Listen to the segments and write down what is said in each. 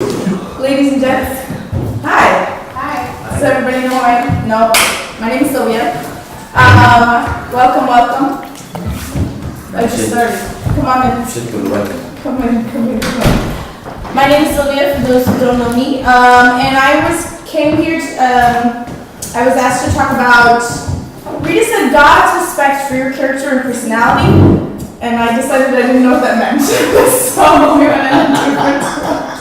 Ladies and gents, hi. Hi. Does everybody know No. My name is Sylvia. Welcome. I just started. Come on in. Should go right. Come in. My name is Sylvia, for those who don't know me. And I was asked to talk about, Rita said God's respect for your character and personality. And I decided I didn't know what that meant. So we went in a different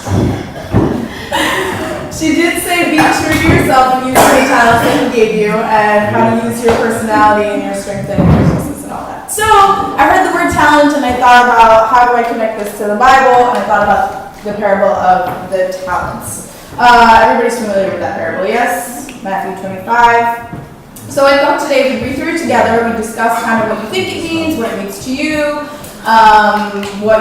She did say be true to yourself and use the talents that he gave you and how to use your personality and your strength and your weaknesses and all that. So I heard the word talent and I thought about how do I connect this to the Bible, and I thought about the parable of the talents. Everybody's familiar with that parable, yes? Matthew 25. So I thought today we'd read through it together. We discuss kind of what you think it means, what it means to you, what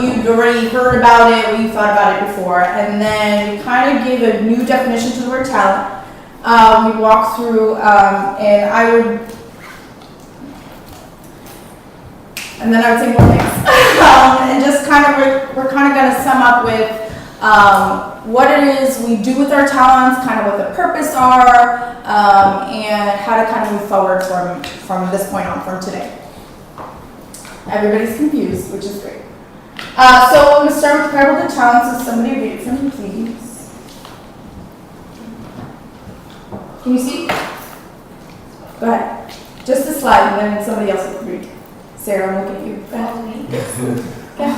you'd already heard about it, what you thought about it before, and then we kind of give a new definition to the word talent. We walk through, and then I would say more things, and just kind of we're kind of going to sum up with what it is we do with our talents, kind of what the purpose are, and how to kind of move forward from this point on, from today. Everybody's confused, which is great. So I'm going to start with the parable of the talents. So somebody read it for me, please. Can you see? Go ahead. Just a slide, and then somebody else will read. Sarah, I'm looking at you. Go ahead. Yeah.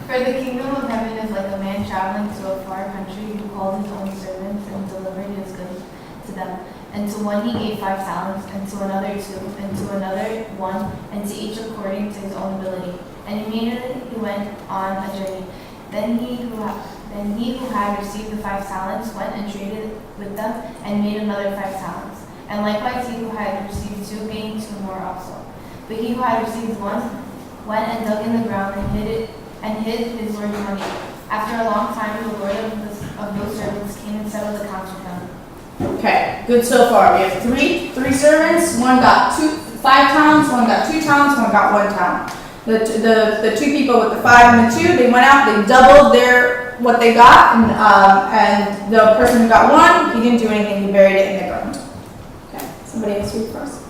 For the kingdom of heaven is like a man traveling to a far country who called his own servants and delivered his goods to them. And to one he gave 5 talents, and to another 2, and to another 1, and to each according to his own ability. And immediately he went on a journey. Then he who had received the 5 talents went and traded with them, and made another 5 talents. And likewise he who had received 2 gained 2 more also. But he who had received 1 went and dug in the ground and hid his lord's money. After a long time the lord of those servants came and settled accounts with them. Okay, good so far. We have three servants. One got 5 talents, one got 2 talents, one got 1 talent. The 2 people with the 5 and the 2, they went out, they doubled what they got, and the person who got 1, he didn't do anything, he buried it in the ground. Okay, somebody else read for us.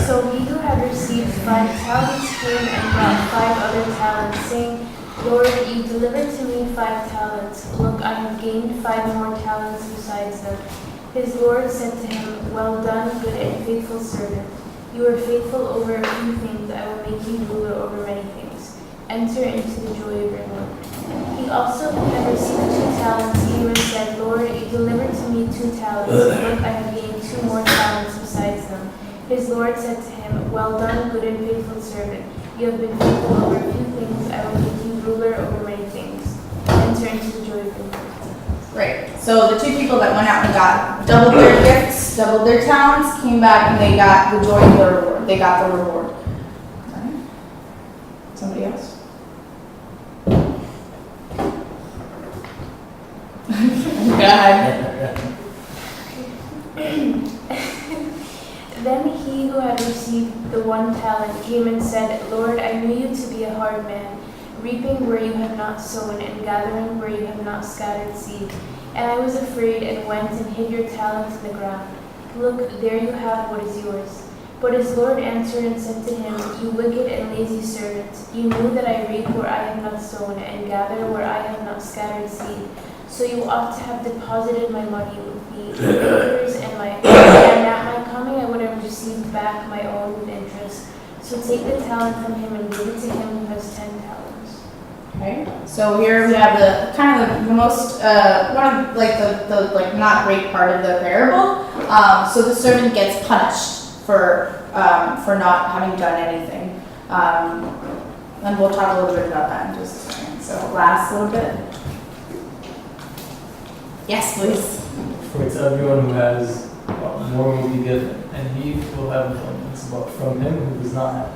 So he who had received 5 talents came and brought 5 other talents, saying, Lord, you delivered to me 5 talents. Look, I have gained 5 more talents besides them. His Lord said to him, Well done, good and faithful servant. You are faithful over a few things. I will make you ruler over many things. Enter into the joy of your Lord. He also had received 2 talents. He even said, Lord, you delivered to me 2 talents. Look, I have gained 2 more talents besides them. His Lord said to him, Well done, good and faithful servant. You have been faithful over a few things. I will make you ruler over many things. Enter into the joy of your Lord. Right. So the 2 people that went out and got doubled their gifts, doubled their talents, came back and they got the joy of the reward. They got the reward. All right. Somebody else? God. Then he who had received the 1 talent came and said, Lord, I knew you to be a hard man, reaping where you have not sown, and gathering where you have not scattered seed. And I was afraid and went and hid your talent in the ground. Look, there you have what is yours. But his Lord answered and said to him, You wicked and lazy servant, you knew that I reap where I have not sown, and gather where I have not scattered seed. So you ought to have deposited my money with the bankers, and at my coming I would have received back my own with interest. So take the talent from him and give it to him who has 10 talents. Okay. So here we have the most one of the not great part of the parable. So the servant gets punished for not having done anything. And we'll talk a little bit about that in just a second. So last little bit. Yes, please. For to everyone who has, more will be given, and he will have abundance. But from him who does not have,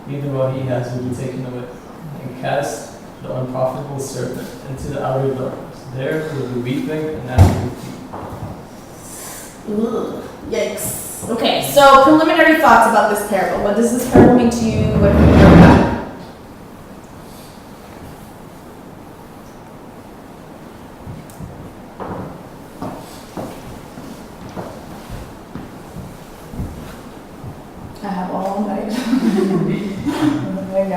even what he has will be taken away. And cast the unprofitable servant into the outer darkness. There will be weeping and gnashing of teeth. Ooh, yikes. Okay, so preliminary thoughts about this parable. What does this parable mean to you? What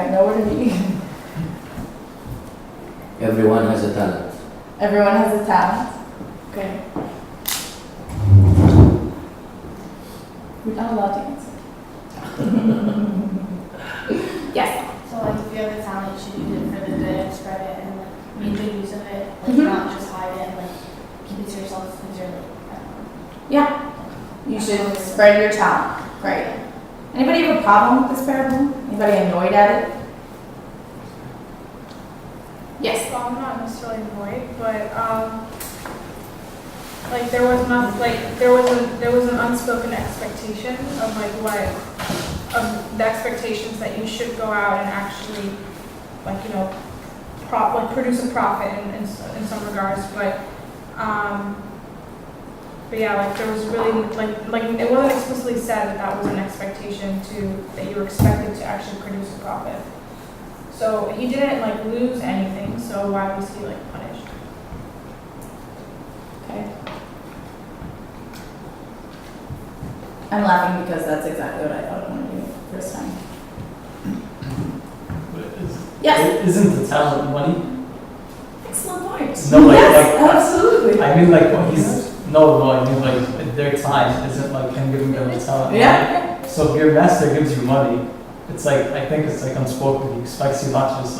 got nowhere to be. Everyone has a talent. Everyone has a talent. Okay. We're not allowed to answer. Yes. So like if you have a talent, you should use it for the good and spread it and like make good use of it. Like Mhm. not just hide it and like keep it to yourself because you're like, I don't know. Yeah. You should spread your talent. Great. Anybody have a problem with this parable? Anybody annoyed at it? Yes. Well, I'm not necessarily annoyed, but like there was not like there was an unspoken expectation of like what of the expectations that you should go out and actually like produce a profit in some regards, but yeah, like there was really like it wasn't explicitly said that was an expectation that you were expected to actually produce a profit. So he didn't like lose anything, so why was he like punished? Okay. I'm laughing because that's exactly what I thought I wanted to do first time. Yes. Isn't the talent money? Excellent point. No, like- yes, like- absolutely. I mean, like, what I mean, like, their time isn't like him giving them the talent. Yeah. So if your master gives you money, it's like, I think it's like unspoken. He expects you not just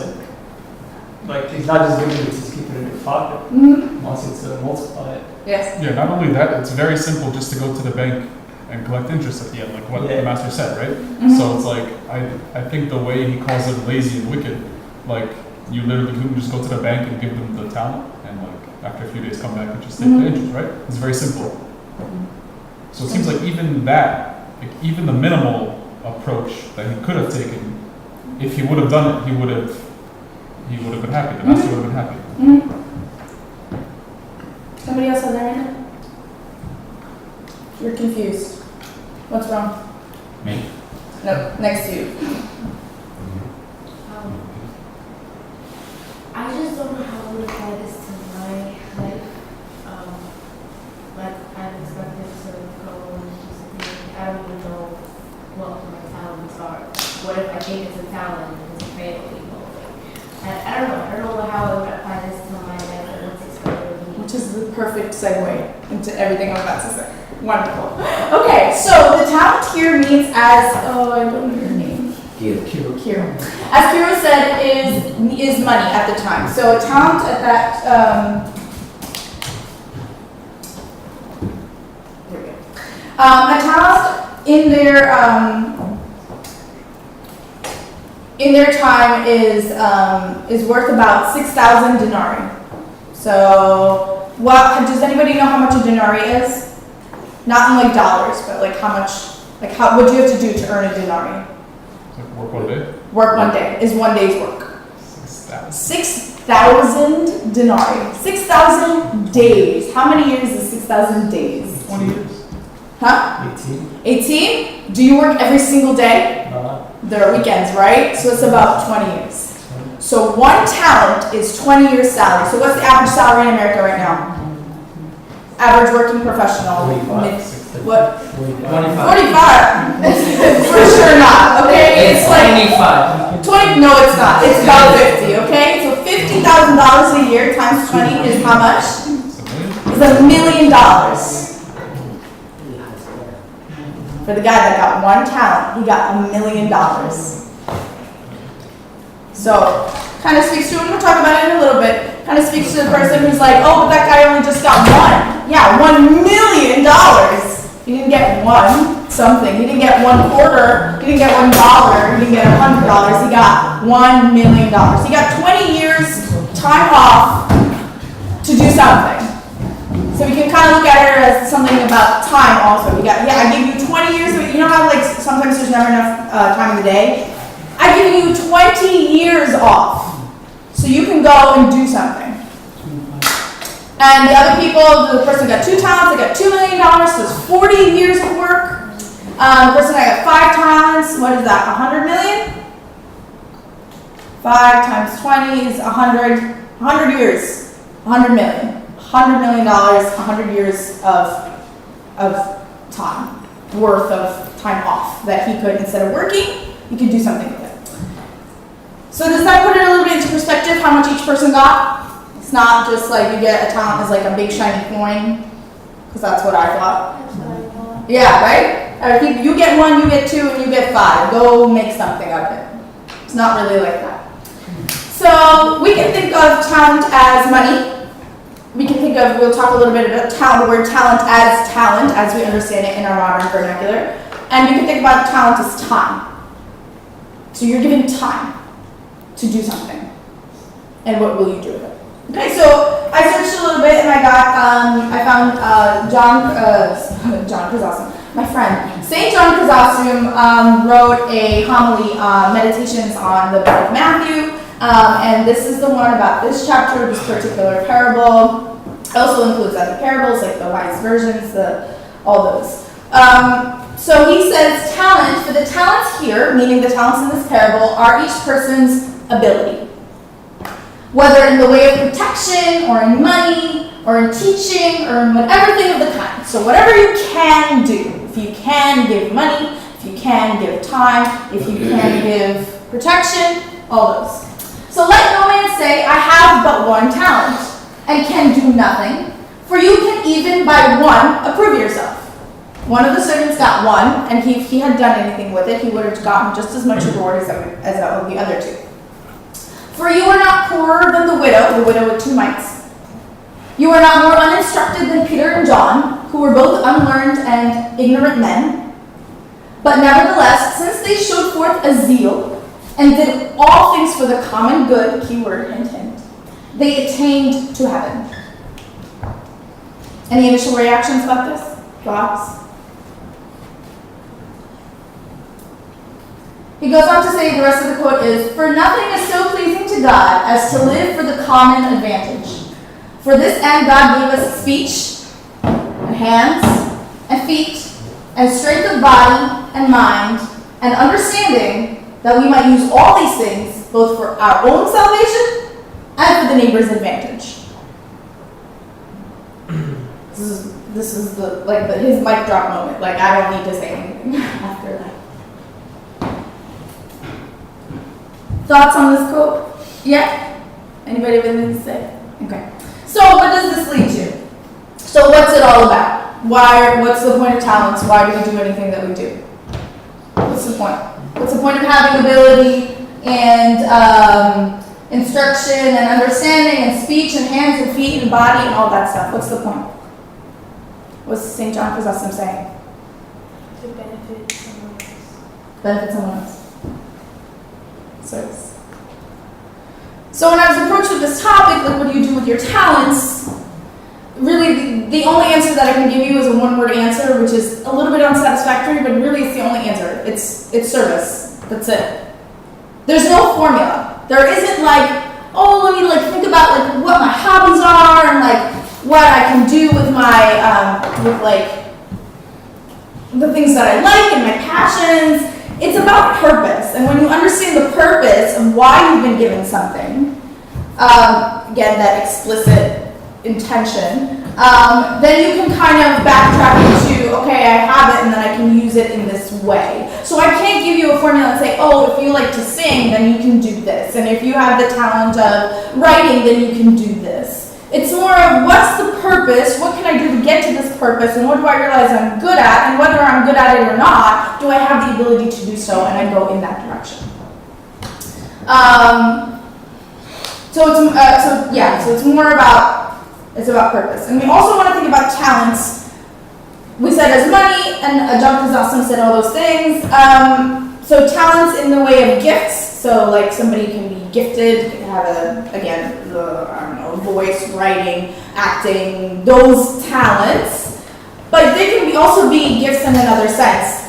like he's not just giving you to just keep it in your pocket. Mm-hmm. He wants you to multiply it. Yes. Yeah, not only that, it's very simple just to go to the bank and collect interest at the end, like what Yeah. the master said, right? Mhm. So it's like, I think the way he calls it lazy and wicked, like you literally can just go to the bank and give them the talent, and like after a few days come back and just take Mhm. the interest, right? It's very simple. So it seems like even that, like even the minimal approach that he could have taken, if he would have done it, he would have been happy. The master would have been happy. Mm-hmm. Somebody else has their hand? You're confused. What's wrong? Me. No, next to you. I just don't know how to apply this to my life. Like I'm expected to go and just be, I don't even know what my talents are. What if I think it's a talent and it's a family thing? I don't know. I don't know how I would apply this to my life and what's expected of me. Which is the perfect segue into everything I'm about to say. Wonderful. Okay, so the talent here means as, I don't know your name. Kiro. As Kiro said, is money at the time. So a talent at that, there we go. A talent in their time is worth about 6,000 denarii. So, does anybody know how much a denarii is? Not in like dollars, but like how much, what do you have to do to earn a denarii? Like work one day. Work one day is one day's work. 6,000. 6,000 denarii. 6,000 days. How many years is 6,000 days? 20 years. Huh? 18. 18? Do you work every single day? There are weekends, right? So it's about 20 years. So one talent is 20 years salary. So what's the average salary in America right now? Average working professional. 45. What? 25. 45. For sure not, okay? It's like 25. 20, no it's not. It's about 50, okay? So $50,000 a year times 20 is how much? It's a million. It's $1 million. For the guy that got one talent, he got $1 million. So, kind of speaks to, and we'll talk about it in a little bit, kind of speaks to the person who's like, oh, but that guy only just got one. Yeah, $1 million. He didn't get one something. He didn't get one quarter. He didn't get $1. He didn't get $100. He got $1 million. He got 20 years time off to do something. So we can kind of look at it as something about time also. I give you 20 years, you know how like sometimes there's never enough time in the day? I give you 20 years off. So you can go and do something. And the other people, the person got 2 talents, they got $2 million, so it's 40 years of work. The person that got 5 talents, what is that, 100 million? 5 times 20 is 100 years, 100 million. $100 million, 100 years of time, worth of time off that he could, instead of working, he could do something with it. So does that put it a little bit into perspective how much each person got? It's not just like you get a talent as like a big shiny coin, because that's what I thought. Yeah, right? You get 1, you get 2, and you get 5. Go make something of it. It's not really like that. So we can think of talent as money. We'll talk a little bit about the word talent as we understand it in our modern vernacular. And you can think about talent as time. So you're given time to do something. And what will you do with it? Okay, so I searched a little bit and I found John Chrysostom, my friend. St. John Chrysostom wrote a homily on meditations on the book of Matthew. And this is the one about this chapter, this particular parable. It also includes other parables like the wise virgins, all those. So he says talent, for the talents here, meaning the talents in this parable, are each person's ability. Whether in the way of protection, or in money, or in teaching, or in whatever thing of the kind. So whatever you can do. If you can give money, if you can give time, if you can give protection, all those. So let no man say, I have but 1 talent, and can do nothing, for you can even by 1 approve yourself. One of the servants got 1, and if he had done anything with it, he would have gotten just as much reward as that of the other 2. For you are not poorer than the widow with 2 mites. You are not more uninstructed than Peter and John, who were both unlearned and ignorant men. But nevertheless, since they showed forth a zeal, and did all things for the common good, keyword, hint, hint, they attained to heaven. Any initial reactions about this? Thoughts? He goes on to say, the rest of the quote is, for nothing is so pleasing to God as to live for the common advantage. For this end God gave us speech, and hands, and feet, and strength of body, and mind, and understanding, that we might use all these things, both for our own salvation, and for the neighbor's advantage. This is his mic drop moment. Like, I don't need to say anything after that. Thoughts on this quote? Yeah? Anybody have anything to say? Okay. So what does this lead to? So what's it all about? What's the point of talents? Why do we do anything that we do? What's the point? What's the point of having ability and instruction and understanding and speech and hands and feet and body and all that stuff? What's the point? What's St. John Chrysostom saying? To benefit someone else. Benefit someone else. So when I was approached with this topic, like what do you do with your talents? Really, the only answer that I can give you is a 1-word answer, which is a little bit unsatisfactory, but really it's the only answer. It's service. That's it. There's no formula. There isn't like, oh, let me think about what my hobbies are and what I can do with my the things that I like and my passions. It's about purpose, and when you understand the purpose of why you've been given something, again, that explicit intention, then you can kind of backtrack into, okay, I have it, and then I can use it in this way. So I can't give you a formula and say, oh, if you like to sing, then you can do this, and if you have the talent of writing, then you can do this. It's more of what's the purpose, what can I do to get to this purpose, and what do I realize I'm good at, and whether I'm good at it or not, do I have the ability to do so, and I go in that direction. So it's more about, it's about purpose. And we also want to think about talents. We said as money, and John Chrysostom said all those things. So talents in the way of gifts. So somebody can be gifted, can have voice, writing, acting, those talents. But they can also be gifts in another sense.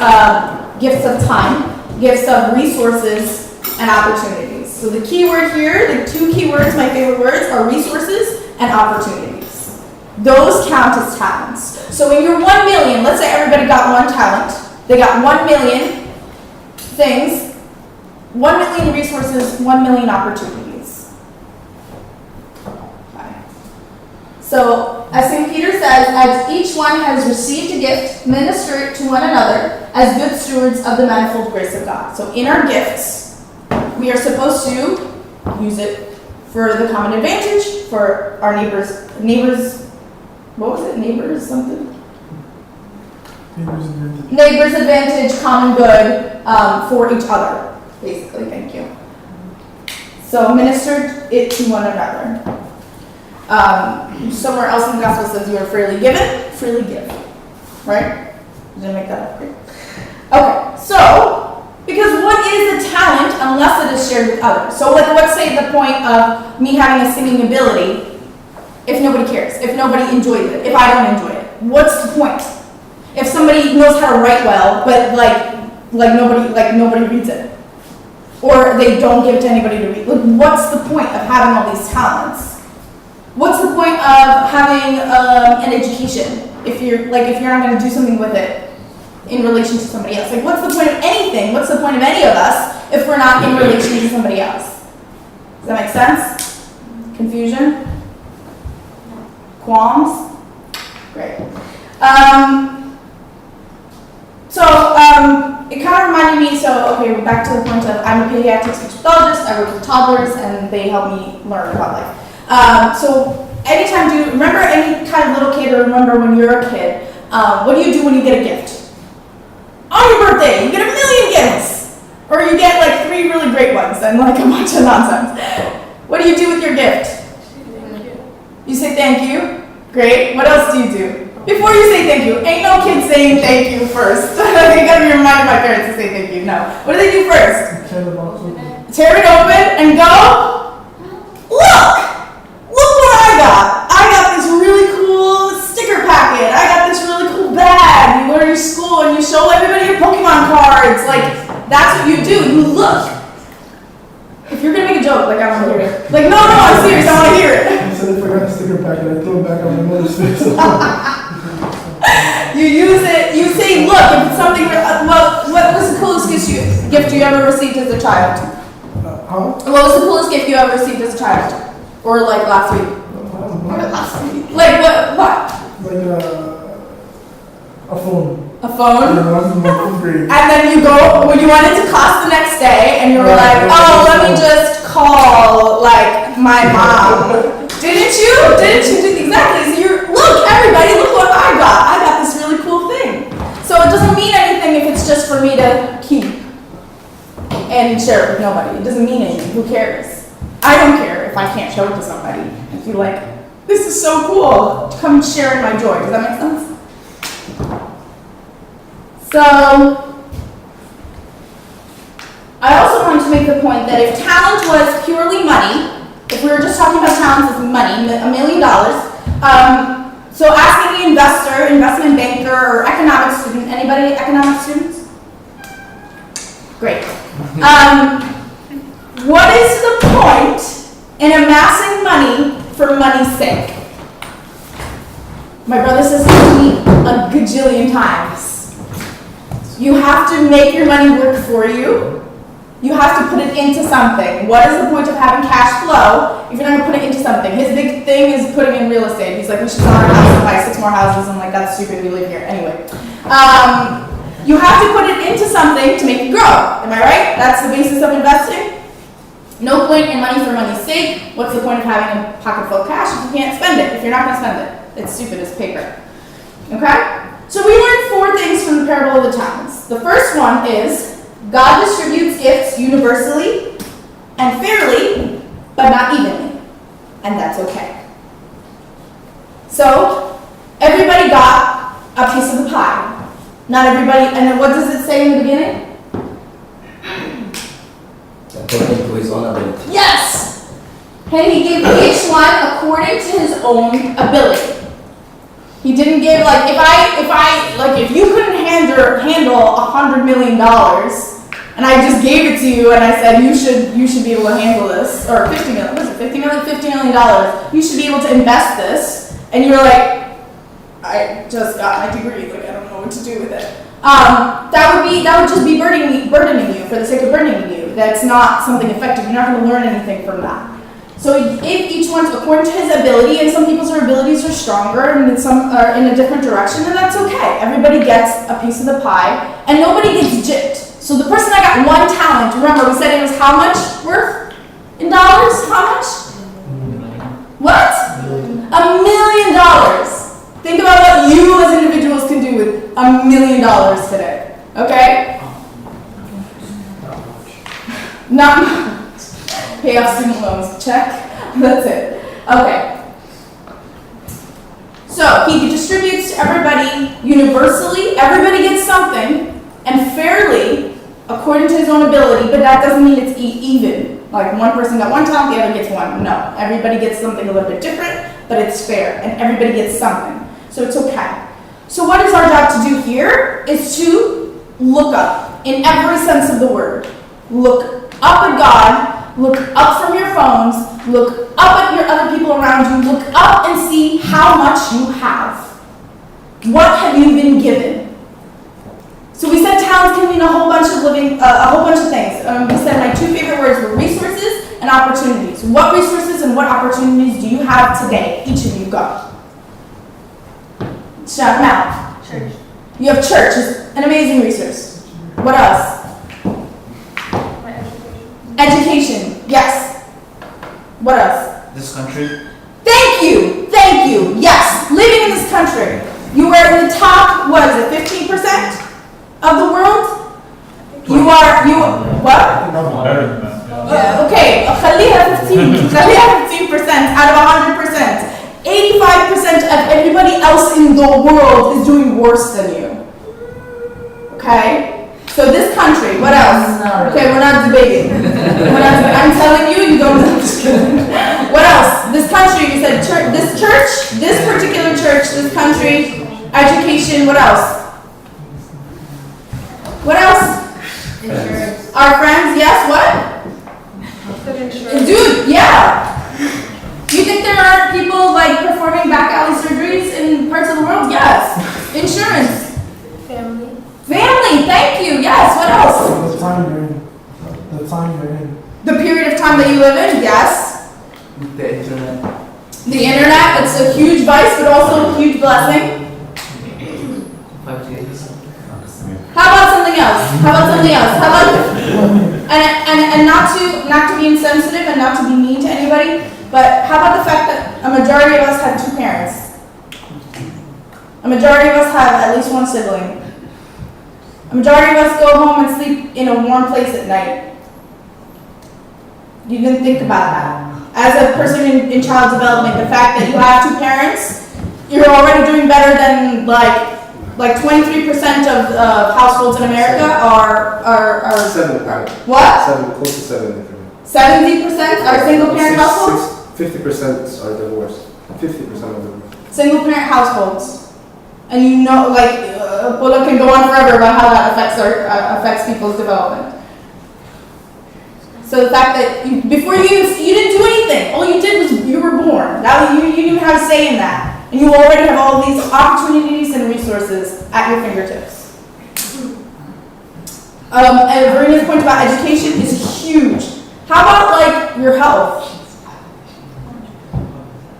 Gifts of time, gifts of resources, and opportunities. So the key word here, the 2 key words, my favorite words, are resources and opportunities. Those count as talents. So in your 1 million, let's say everybody got 1 talent. They got 1 million things, 1 million resources, 1 million opportunities. Okay. So as St. Peter says, as each one has received a gift, minister it to one another as good stewards of the manifold grace of God. So in our gifts, we are supposed to use it for the common advantage, for our neighbors, what was it, neighbors something? Neighbors advantage, common good, for each other, basically, thank you. So minister it to one another. Somewhere else in the gospel says you are freely given, freely give. Right? Did I make that up? Great. Okay, so, because what is a talent unless it is shared with others? So like, let's say the point of me having a singing ability, if nobody cares, if nobody enjoys it, if I don't enjoy it, what's the point? If somebody knows how to write well, but nobody reads it, or they don't give it to anybody to read, like, what's the point of having all these talents? What's the point of having an education if you're not going to do something with it in relation to somebody else? Like, what's the point of anything? What's the point of any of us if we're not in relation to somebody else? Does that make sense? Confusion? Qualms? Great. It kind of reminded me, okay, we're back to the point of I'm a pediatric speech pathologist, I work with toddlers, and they help me learn about life. So anytime, do you remember any kind of little kid, or remember when you're a kid, what do you do when you get a gift? On your birthday, you get 1 million gifts! Or you get like 3 really great ones and like a bunch of nonsense. What do you do with your gift? You say thank you. Great. What else do you do? Before you say thank you, ain't no kid saying thank you first. You gotta be reminded by parents to say thank you. No. What do they do first? Tear the box open. Tear it open and go, look! Look what I got! I got this really cool sticker packet. I got this really cool bag. You go to your school and you show everybody your Pokemon cards. Like, that's what you do. You look. If you're gonna make a joke, like, I don't want to hear it. Like, no, I'm serious. I want to hear it. I said if I got a sticker packet, I throw it back on my mother's face. You use it, you say, look, if it's something, what was the coolest gift you ever received as a child? What was the coolest gift you ever received as a child? Or like last week? Like what? Like a phone. A phone? Yeah, I was in my 5th grade. And then you go, when you went into class the next day, and you were like, oh, let me just call, like, my mom. Didn't you? Exactly. So look, everybody, look what I got. I got this really cool thing. So it doesn't mean anything if it's just for me to keep and share it with nobody. It doesn't mean anything. Who cares? I don't care if I can't show it to somebody. If you're like, this is so cool. Come share in my joy. Does that make sense? So, I also wanted to make the point that if talent was purely money, if we were just talking about talents as money, $1 million, so ask any investor, investment banker, or economics student, anybody economics students? Great. What is the point in amassing money for money's sake? My brother says to me a gajillion times. You have to make your money work for you. You have to put it into something. What is the point of having cash flow if you're not going to put it into something? His big thing is putting in real estate. He's like, we should sell our house and buy 6 more houses. I'm like, that's stupid, we live here. Anyway. You have to put it into something to make it grow. Am I right? That's the basis of investing. No point in money for money's sake. What's the point of having a pocket full of cash if you can't spend it? If you're not going to spend it. It's stupid as paper. Okay? So we learned 4 things from the parable of the talents. The first one is God distributes gifts universally and fairly, but not evenly. And that's okay. So, everybody got a piece of the pie. Not everybody, and then what does it say in the beginning? According to his own ability. Yes! And he gave each one according to his own ability. He didn't give, like, if you couldn't handle $100 million, and I just gave it to you, and I said, you should be able to handle this, or $50 million, was it $50 million? $50 million, you should be able to invest this, and you're like, I just got my degree, like, I don't know what to do with it. That would just be burdening you for the sake of burdening you. That's not something effective. You're not going to learn anything from that. So if each one's according to his ability, and some people's abilities are stronger and some are in a different direction, then that's okay. Everybody gets a piece of the pie, and nobody gets gypped. So the person that got 1 talent, remember we said it was how much? million today. Okay? Not much. Pay off student loans. Check. That's it. Okay. So he distributes to everybody universally. Everybody gets something, and fairly, according to his own ability. But that doesn't mean it's even. Like one person got one talent, the other gets one. No, everybody gets something a little bit different, but it's fair, and everybody gets something. So it's okay. So what is our job to do here is to look up in every sense of the word. Look up at God, look up from your phones, look up at your other people around you, look up and see how much you have. What have you been given? So we said talents can mean a whole bunch of things. We said my two favorite words were resources and opportunities. What resources and what opportunities do you have today? Each of you go. Shout them out. Church. You have church, is an amazing resource. What else? My education. Education, yes. What else? This country, Thank you, yes. Living in this country. You are in the top, what is it, 15% of the world? What? Better than that. Yeah. Okay, خليها 15% out of 100%. 85% of everybody else in the world is doing worse than you. Okay? So this country, what else? Okay, we're not debating. I'm telling you, you don't know. Just kidding. What else? This country, you said this church, this particular church, this country, education, what else? What else? Insurance. Our friends, yes, what? Dude, yeah. Do you think there are people like performing back alley surgeries in parts of the world? Yes. Insurance. Family. Family, thank you. Yes, what else? The time you're in. The time you're in. The period of time that you live in, yes. the internet, The internet, it's a huge vice, but also a huge blessing. 5G. How about something else? How about and not to be insensitive and not to be mean to anybody, but how about the fact that a majority of us have two parents? A majority of us have at least one sibling. A majority of us go home and sleep in a warm place at night. You didn't think about that. As a person in child development, the fact that you have two parents, you're already doing better than like 23% of households in America are 7 parents. what? 7, close to 7 different. 70% are single parent households? 50% are divorced. 50% are divorced. Single parent households. And you know, Paula can go on forever about how that affects people's development. So the fact that before you didn't do anything. All you did was you were born. Now you didn't even have a say in that. And you already have all these opportunities and resources at your fingertips. And Verena's point about education is huge. How about like your health?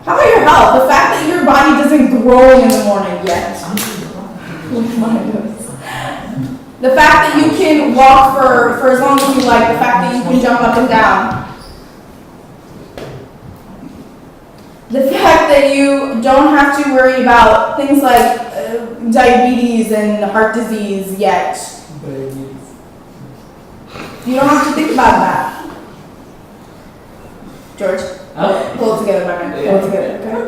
How about your health? The fact that your body doesn't grow in the morning yet. The fact that you can walk for as long as you like. The fact that you can jump up and down. The fact that you don't have to worry about things like diabetes and heart disease yet. You don't have to think about that. George, pull it together, my man. Pull it together, okay?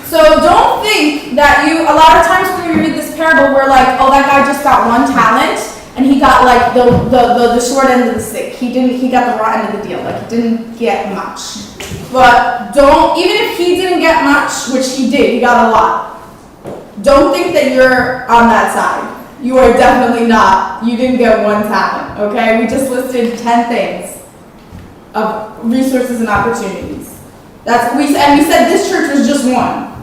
So don't think that a lot of times when we read this parable, we're like, oh, that guy just got one talent, and he got like the short end of the stick. He got the raw end of the deal. Like he didn't get much. But even if he didn't get much, which he did, he got a lot. Don't think that you're on that side. You are definitely not. You didn't get one talent, okay? We just listed 10 things of resources and opportunities. And we said this church was just one.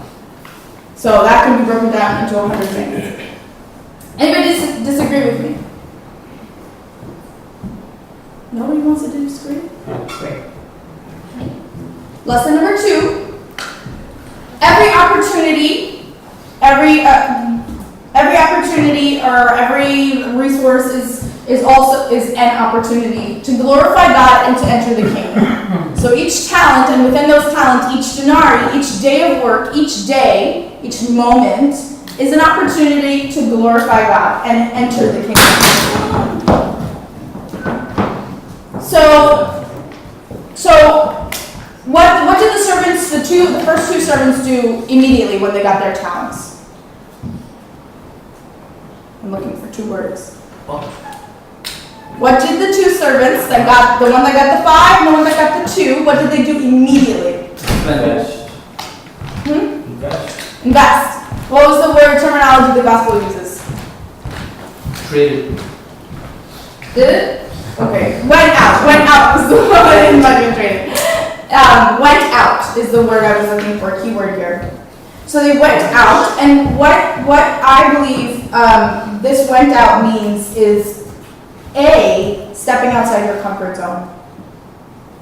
So that can be broken down into 100 things. Anybody disagree with me? Nobody wants to disagree? Lesson number 2. Every opportunity or every resource is an opportunity to glorify God and to enter the kingdom. So each talent, and within those talents, each denarii, each day of work, each day, each moment is an opportunity to glorify God and enter the kingdom. So what did the servants, the first two servants do immediately when they got their talents? I'm looking for two words. What did the two servants that got, the one that got the 5 and the one that got the 2, what did they do immediately? Invest. Invest. What was the word terminology the gospel uses? Traded. Did it? Okay. Went out. Went out was the word. I didn't like it trading. Went out is the word I was looking for, keyword here. So they went out, and what I believe this went out means is stepping outside your comfort zone.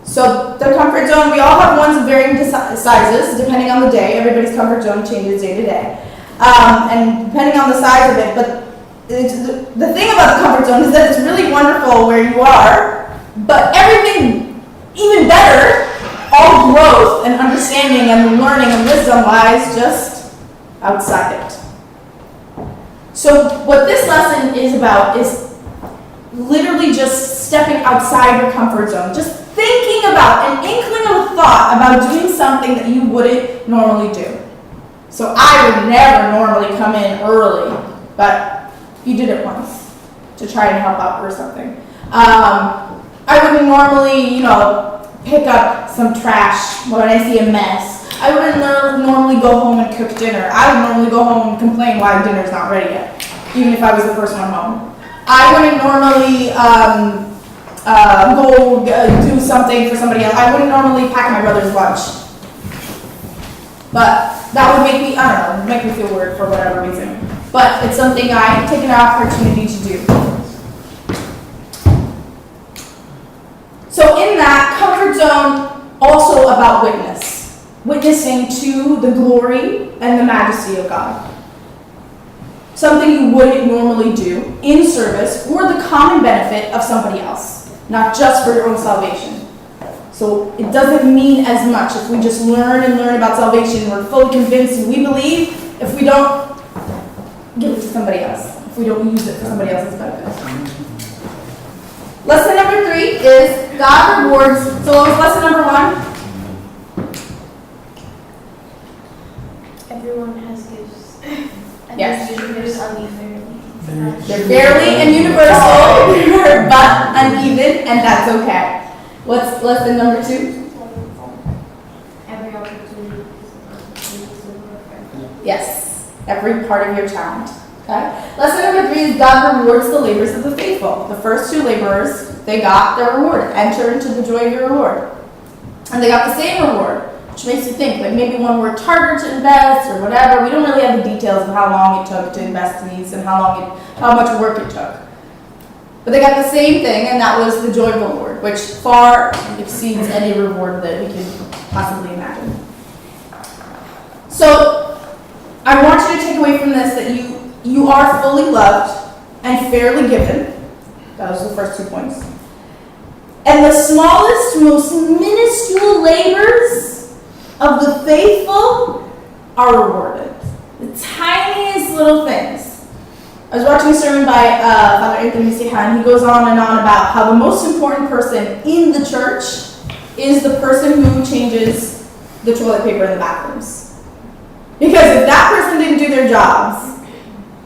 So the comfort zone, we all have ones of varying sizes, depending on the day. Everybody's comfort zone changes day to day. And depending on the size of it, but the thing about the comfort zone is that it's really wonderful where you are, but everything even better, all growth and understanding and learning and wisdom lies just outside it. So what this lesson is about is literally just stepping outside your comfort zone, just thinking about an inkling of a thought about doing something that you wouldn't normally do. So I would never normally come in early, but you did it once to try and help out or something. I wouldn't normally, pick up some trash when I see a mess. I wouldn't normally go home and cook dinner. I would normally go home and complain why dinner's not ready yet, even if I was the first one home. I wouldn't normally go do something for somebody else. I wouldn't normally pack my brother's lunch. But that would make me, make me feel weird for whatever reason. But it's something I take an opportunity to do. So in that comfort zone, also about witnessing to the glory and the majesty of God. Something you wouldn't normally do in service or the common benefit of somebody else, not just for your own salvation. So it doesn't mean as much if we just learn about salvation, we're fully convinced and we believe, if we don't give it to somebody else, if we don't use it for somebody else's benefit. Lesson number 3 is God rewards. So what was lesson number 1? Everyone has gifts. And Yes. those gifts unfairly. They're fairly and universal, but uneven, and that's okay. What's lesson number 2? Every opportunity is to glorify. Yes, every part of your talent. Okay. Lesson number 3 is God rewards the labors of the faithful. The first 2 laborers, they got their reward. Enter into the joy of your reward. And they got the same reward, which makes you think, like maybe one worked harder to invest or whatever. We don't really have the details of how long it took to invest in these and how much work it took. But they got the same thing, and that was the joy of the Lord, which far exceeds any reward that we could possibly imagine. So I want you to take away from this that you are fully loved and fairly given. That was the first 2 points. And the smallest, most minuscule labors of the faithful are rewarded. The tiniest little things. I was watching a sermon by Father Anthony Sihan. He goes on and on about how the most important person in the church is the person who changes the toilet paper in the bathrooms. Because if that person didn't do their jobs,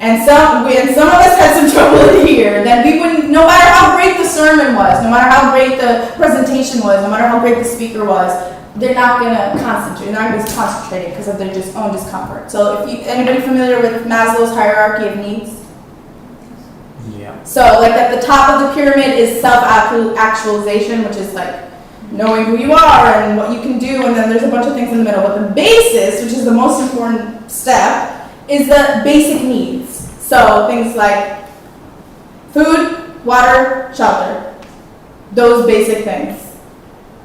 and some of us had some trouble in here, then we wouldn't, no matter how great the sermon was, no matter how great the presentation was, no matter how great the speaker was, they're not going to concentrate. They're not going to be concentrating because of their own discomfort. So anybody familiar with Maslow's hierarchy of needs? Yeah. So like at the top of the pyramid is self-actualization, which is like knowing who you are and what you can do, and then there's a bunch of things in the middle. But the basis, which is the most important step, is the basic needs. So things like food, water, shelter. Those basic things.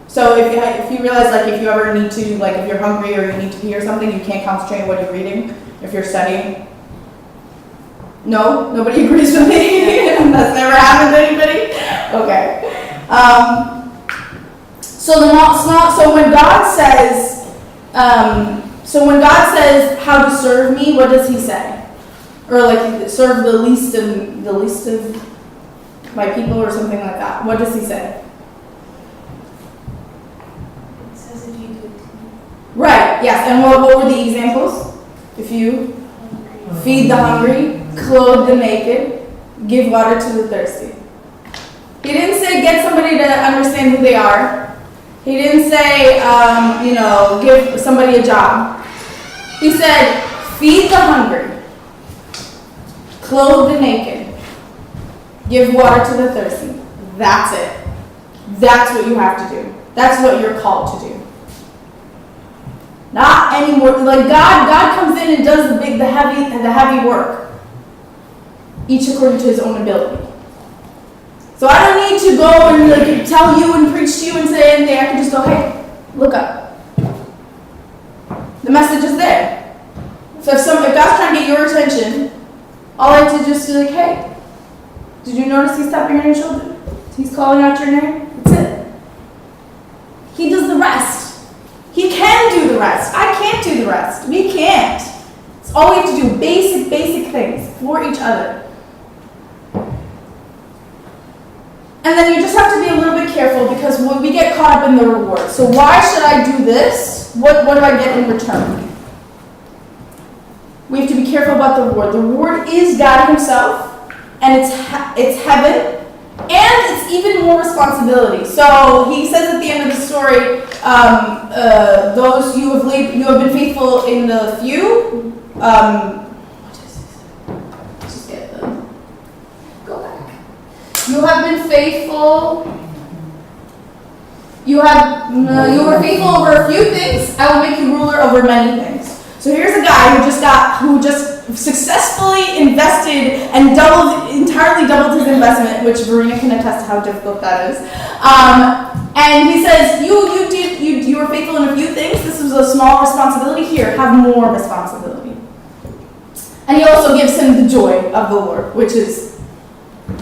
So if you realize, like, if you ever need to, like, if you're hungry or you need to pee or something, you can't concentrate on what you're reading if you're studying. No? Nobody agrees with me? That's never happened to anybody? Okay. So when God says how to serve me, what does he say? Or like serve the least of my people or something like that. What does he say? It says if you do it to me. Right, yes. And what were the examples? If you feed the hungry, clothe the naked, give water to the thirsty. He didn't say get somebody to understand who they are. He didn't say, give somebody a job. He said, feed the hungry, clothe the naked, give water to the thirsty. That's it. That's what you have to do. That's what you're called to do. Not anymore. Like God comes in and does the heavy work, each according to his own ability. So I don't need to go and like tell you and preach to you and say anything. I can just go, hey, look up. The message is there. So if God's trying to get your attention, all I have to just be like, hey, did you notice he's tapping on your shoulder? He's calling out your name. That's it. He does the rest. He can do the rest. I can't do the rest. We can't. It's all we have to do. Basic things for each other. And then you just have to be a little bit careful because we get caught up in the reward. So why should I do this? What do I get in return? We have to be careful about the reward. The reward is God himself, and it's heaven, and it's even more responsibility. So he says at the end of the story, those you have been faithful in the few. You have been faithful. You were faithful over a few things. I will make you ruler over many things. So here's a guy who just successfully invested and entirely doubled his investment, which Verena can attest to how difficult that is. And he says, you were faithful in a few things. This was a small responsibility. Here, have more responsibility. And he also gives him the joy of the Lord, which is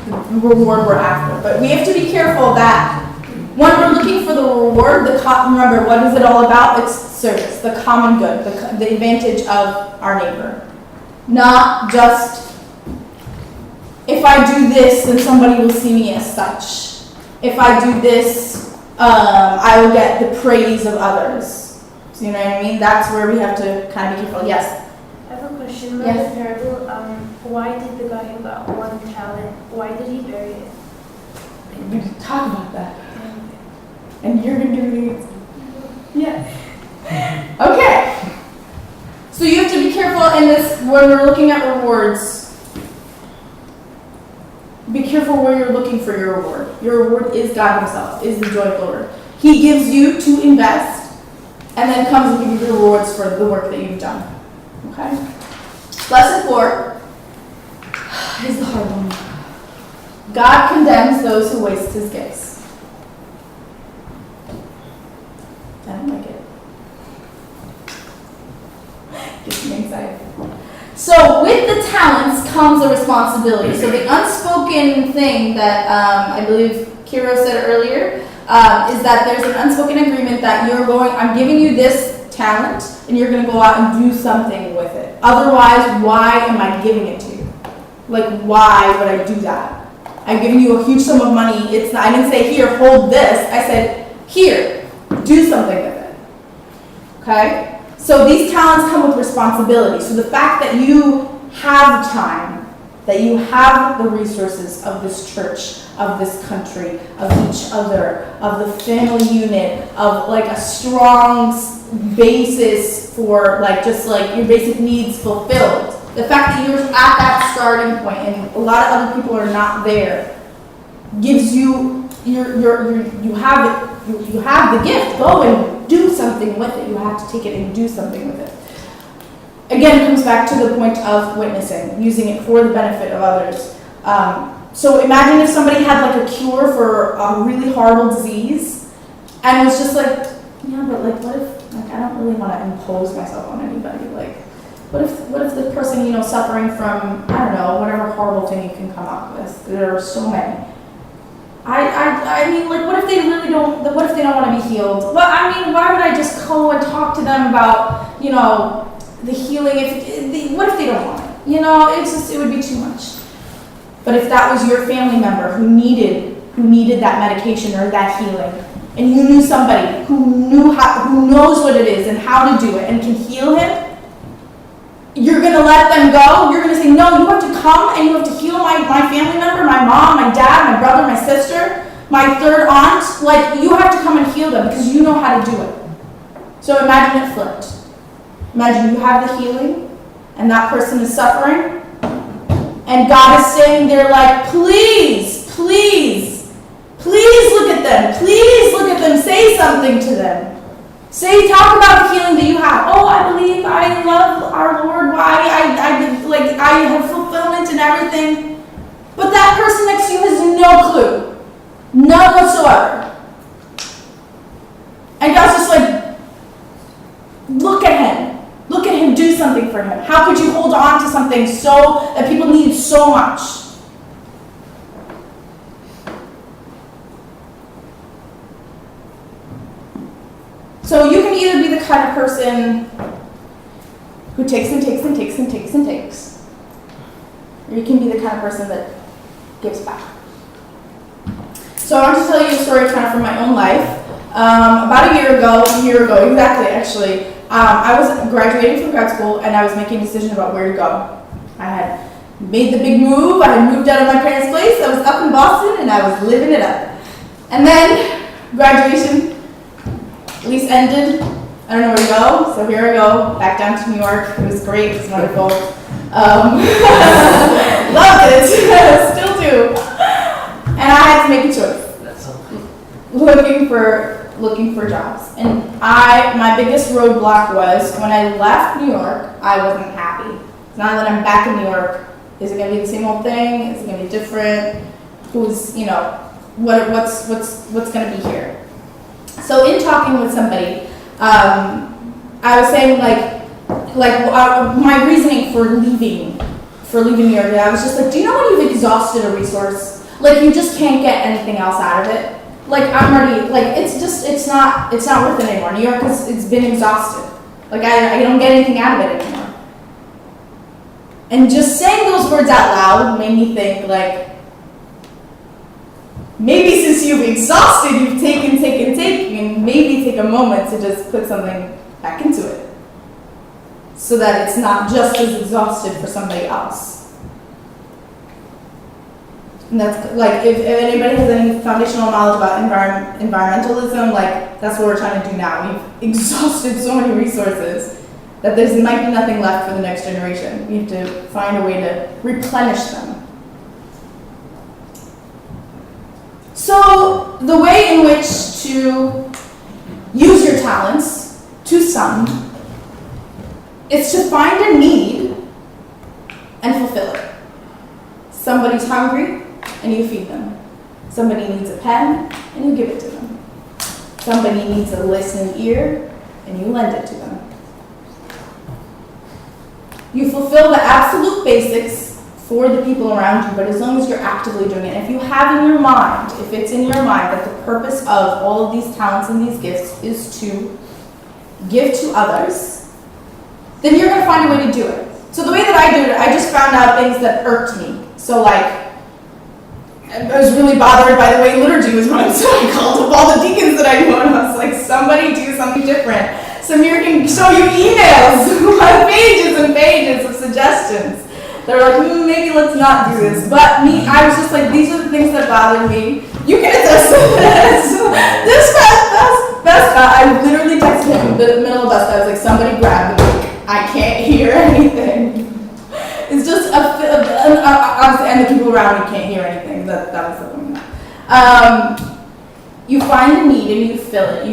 the reward we're after. But we have to be careful that when we're looking for the reward, remember, what is it all about? It's service, the common good, the advantage of our neighbor. Not just, if I do this, then somebody will see me as such. If I do this, I will get the praise of others. So you know what I mean? That's where we have to kind of be careful. Yes? I have a question about the parable. Why did the guy who got 1 talent, why did he bury it? We're going to talk about that. And you're going to give me the answer. Yeah. Okay. So you have to be careful in this, when we're looking at rewards, be careful where you're looking for your reward. Your reward is God himself, is the joy of the Lord. He gives you to invest, and then comes and gives you the rewards for the work that you've done. Okay? Lesson 4 is the hard one. God condemns those who waste his gifts. I don't like it. Gives me anxiety. So with the talents comes a responsibility. So the unspoken thing that I believe Kiro said earlier is that there's an unspoken agreement that I'm giving you this talent and you're going to go out and do something with it. Otherwise, why am I giving it to you? Like, why would I do that? I'm giving you a huge sum of money. I didn't say, here, hold this. I said, here, do something with it. Okay? So these talents come with responsibility. So the fact that you have time, that you have the resources of this church, of this country, of each other, of the family unit, of like a strong basis for just your basic needs fulfilled. The fact that you're at that starting point and a lot of other people are not there gives you you have the gift. Go and do something with it. You have to take it and do something with it. Again, it comes back to the point of witnessing, using it for the benefit of others. So imagine if somebody had a cure for a really horrible disease and was just but what if I don't really want to impose myself on anybody. What if the person suffering from, I don't know, whatever horrible thing you can come up with? There are so many. I mean, what if they really don't? What if they don't want to be healed? Well, I mean, why would I just go and talk to them about the healing? What if they don't want it? you know, it would be too much. But if that was your family member who needed that medication or that healing, and you knew somebody who knows what it is and how to do it and can heal him, you're gonna let them go? You're gonna say, no, you have to come and you have to heal my family member, my mom, my dad, my brother, my sister, my third aunt. Like, you have to come and heal them because you know how to do it. So imagine it flipped. Imagine you have the healing and that person is suffering, and God is saying there like, please, please, please look at them. Please look at them. Say something to them. Talk about the healing that you have. Oh, I believe, I love our Lord. I have fulfillment and everything. But that person next to you has no clue. None whatsoever. And God's just like, look at him. Look at him, do something for him. How could you hold on to something so that people need so much? So you can either be the kind of person who takes and takes and takes and takes and takes, or you can be the kind of person that gives back. So I want to tell you a story kind of from my own life. About a year ago, exactly actually, I was graduating from grad school and I was making a decision about where to go. I had made the big move, I had moved out of my parents' place, I was up in Boston and I was living it up. And then graduation at least ended. I don't know where to go, so here I go, back down to New York. It was great, it was wonderful. Loved it, still do. And I had to make a choice. That's something. Looking for jobs. And my biggest roadblock was when I left New York, I wasn't happy. Now that I'm back in New York, is it gonna be the same old thing? Is it gonna be different? What's gonna be here? So in talking with somebody, I was saying my reasoning for leaving New York. I was just like, do you know when you've exhausted a resource? Like you just can't get anything else out of it. Like I'm already it's not worth it anymore. New York it's been exhausted. Like I don't get anything out of it anymore. And just saying those words out loud made me think like, maybe since you've exhausted, you've taken, and maybe take a moment to just put something back into it. So that it's not just as exhausted for somebody else. And that's like, if anybody has any foundational knowledge about environmentalism, like that's what we're trying to do now. We've exhausted so many resources that there might be nothing left for the next generation. We have to find a way to replenish them. So the way in which to use your talents to some is to find a need and fulfill it. Somebody's hungry and you feed them. Somebody needs a pen and you give it to them. Somebody needs a listening ear and you lend it to them. You fulfill the absolute basics for the people around you, but as long as you're actively doing it. If you have in your mind, if it's in your mind that the purpose of all of these talents and these gifts is to give to others, then you're going to find a way to do it. So the way that I do it, I just found out things that irked me. So like, I was really bothered by the way liturgy was run, so I called up all the deacons that I knew and I was like, somebody do something different. Samir can show you emails, pages and pages of suggestions. They're like, maybe let's not do this. But me, I was just like, these are the things that bothered me. You can attest to this. This best guy, I literally texted him in the middle of best. I was like, somebody grab the mic. I can't hear anything. It's just and the people around me can't hear anything. That was the point. You find a need and you fill it.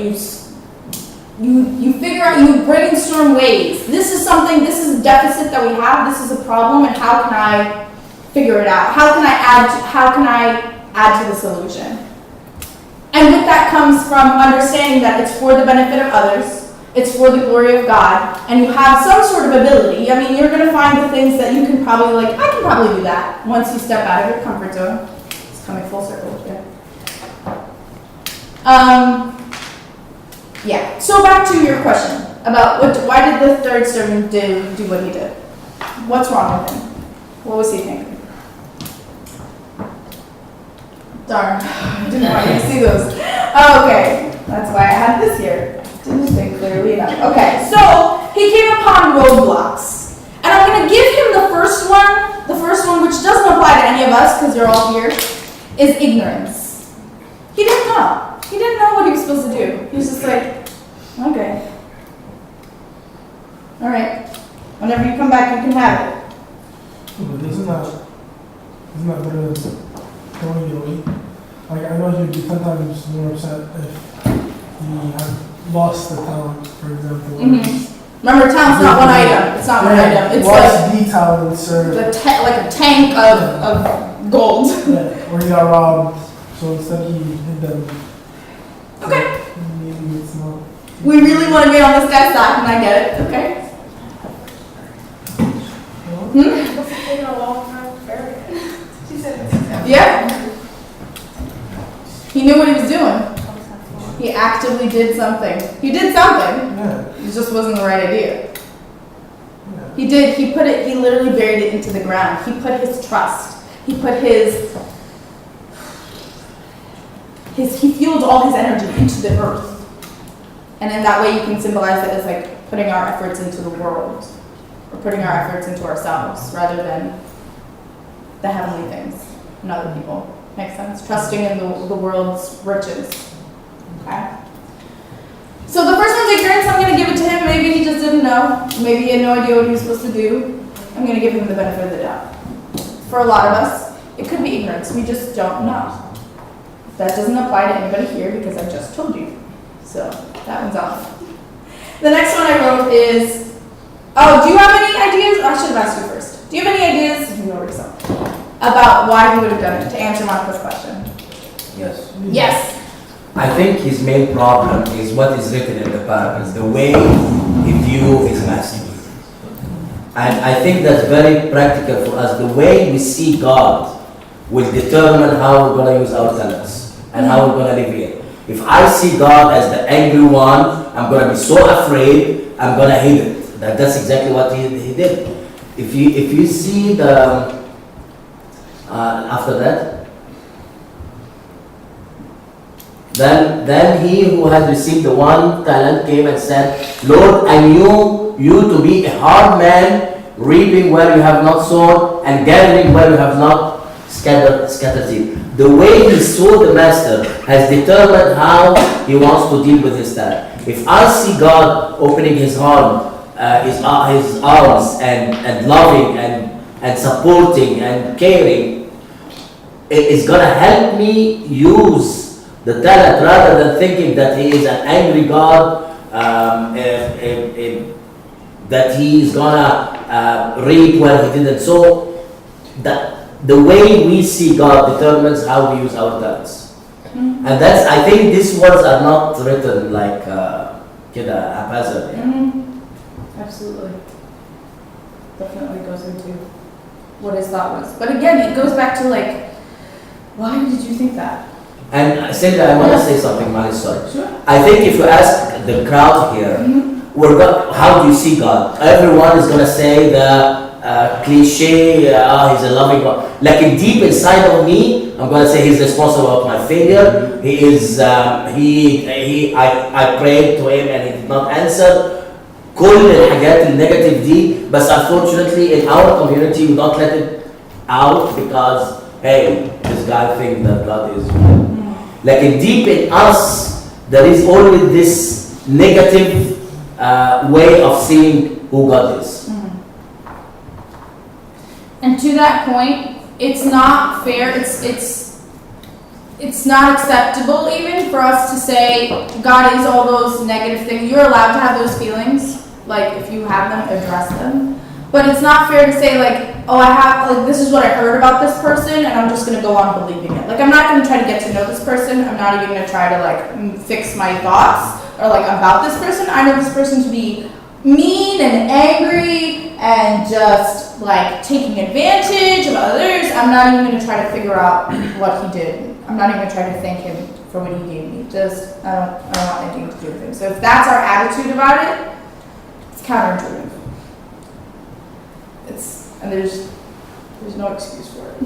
You figure out, you brainstorm ways. This is a deficit that we have, this is a problem, and how can I figure it out? How can I add to the solution? And with that comes from understanding that it's for the benefit of others, it's for the glory of God, and you have some sort of ability. I mean, you're going to find the things that you can probably, I can probably do that once you step out of your comfort zone. It's coming full circle here. Yeah, so back to your question about why did the third servant do what he did? What's wrong with him? What was he thinking? Darn, I didn't want you to see those. Oh, okay, that's why I had this here. Didn't think clearly enough. Okay, so he came upon roadblocks. And I'm going to give him the first one, which doesn't apply to any of us because you're all here, is ignorance. He didn't know. He didn't know what he was supposed to do. He was just like, okay. All right. Whenever you come back, you can have it. But isn't that better than throwing it away? Like, I know he'd be 10 times more upset if he had lost the talent, for example. Remember, talent's not one item. It's not one item. It's like the talents or like a tank of gold. yeah, or he got robbed. So instead he hid them. Okay. Maybe it's not. We really want to be on this guy's side, and I get it. Okay. It's taking a long time to bury it. She said it's Yeah. He knew what he was doing. He actively did something. He did something. Yeah. It just wasn't the right idea. Yeah. He did. He literally buried it into the ground. He put his trust. He put he fueled all his energy into the earth. And in that way you can symbolize it as like putting our efforts into the world. Or putting our efforts into ourselves rather than the heavenly things and other people. Makes sense? Trusting in the world's riches. Okay? So the first one's ignorance. I'm going to give it to him. Maybe he just didn't know. Maybe he had no idea what he was supposed to do. I'm going to give him the benefit of the doubt. For a lot of us, it could be ignorance. We just don't know. That doesn't apply to anybody here because I just told you. So that one's off. The next one I wrote is, do you have any ideas? I should have asked you first. Do you have any ideas? You already saw. About why he would have done it, to answer Marco's question. Yes. Yes. I think his main problem is what is written in the parables, the way he views his master. And I think that's very practical for us. The way we see God will determine how we're going to use our talents and how we're going to live here. If I see God as the angry one, I'm going to be so afraid, I'm going to hate it. That's exactly what he did. If you see the after that, then he who had received the one talent came and said, Lord, I knew you to be a hard man, reaping where you have not sown and gathering where you have not scattered seed. The way he saw the master has determined how he wants to deal with his talent. If I see God opening his arms and loving and supporting and caring, it's going to help me use the talent rather than thinking that he is an angry God, that he is going to reap where he didn't sow. The way we see God determines how we use our talents. And I think these words are not written like haphazard. Absolutely. Definitely goes into what his thought was. But again, it goes back to like, why did you think that? And Sylvia, I want to say something, Mali, sorry. Sure. I think if you ask the crowd here, how do you see God? Everyone is going to say the cliche, he's a loving God. Like deep inside of me, I'm going to say he's responsible for my failure. He is, I prayed to him and he did not answer. كل الحاجات النيجاتيف دي, بس unfortunately in our community we don't let it out because hey, this guy thinks that God is like deep in us there is only this negative way of seeing who God is. And to that point, it's not fair. It's not acceptable even for us to say God is all those negative things. You're allowed to have those feelings. Like, if you have them, address them. But it's not fair to say, like, oh, this is what I heard about this person, and I'm just going to go on believing it. Like, I'm not going to try to get to know this person. I'm not even going to try to, like, fix my thoughts or, like, about this person. I know this person to be mean and angry and just, like, taking advantage of others. I'm not even going to try to figure out what he did. I'm not even going to try to thank him for what he gave me. Just, I don't want anything to do with him. So if that's our attitude about it, counterintuitive. There's no excuse for it.